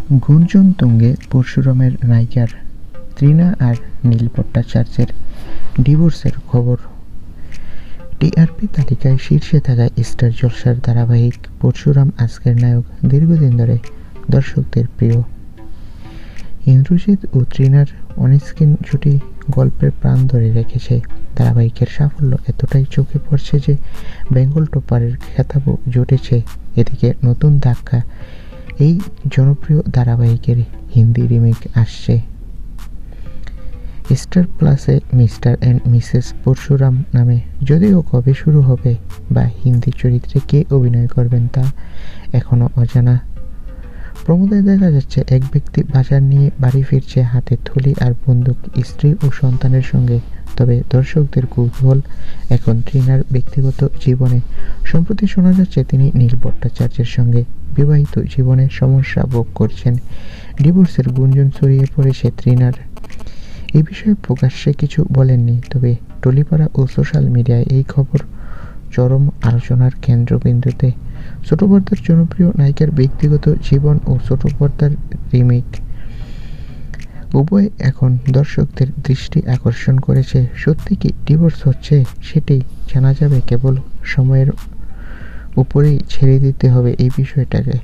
গুঞ্জন তুঙ্গে পরশুরামের নায়িকার তৃণা আর নীল ভট্টাচার্যের ডিভোর্সের খবর। টিআরপি তালিকায় শীর্ষে থাকা স্টার জলসার ধারাবাহিক পরশুরাম আজকের নায়ক দীর্ঘদিন ধরে দর্শকদের প্রিয়। ইন্দ্রজিৎ ও তৃণার অনস্ক্রিন জুটি গল্পের প্রাণ ধরে রেখেছে। ধারাবাহিকের সাফল্য এতটাই চোখে পড়ছে যে বেঙ্গল টপারের খেতাবও জুটেছে। এদিকে নতুন ধাক্কা, এই জনপ্রিয় ধারাবাহিকের হিন্দি রিমেক আসছে। স্টার প্লাসে মিস্টার অ্যান্ড মিসেস পরশুরাম নামে। যদিও কবে শুরু হবে বা হিন্দি চরিত্রে কে অভিনয় করবেন তা এখনও অজানা। প্রমোদে দেখা যাচ্ছে এক ব্যক্তি বাজার নিয়ে বাড়ি ফিরছে হাতে থলি আর বন্দুক, স্ত্রী ও সন্তানের সঙ্গে। তবে দর্শকদের কৌতূহল এখন তৃণার ব্যক্তিগত জীবনে। সম্প্রতি শোনা যাচ্ছে তিনি নীল ভট্টাচার্যের সঙ্গে বিবাহিত জীবনে সমস্যা ভোগ করছেন। ডিভোর্সের গুঞ্জন ছড়িয়ে পড়েছে তৃণার। এই বিষয়ে প্রকাশ্যে কিছু বলেননি, তবে টলিপাড়া ও সোশ্যাল মিডিয়ায় এই খবর চরম আলোচনার কেন্দ্রবিন্দুতে। ছোট পর্দার জনপ্রিয় নায়িকার ব্যক্তিগত জীবন ও ছোট পর্দার রিমেক উভয় এখন দর্শকদের দৃষ্টি আকর্ষণ করেছে। সত্যি কি ডিভোর্স হচ্ছে সেটি জানা যাবে, কেবল সময়ের উপরেই ছেড়ে দিতে হবে এই বিষয়টাকে।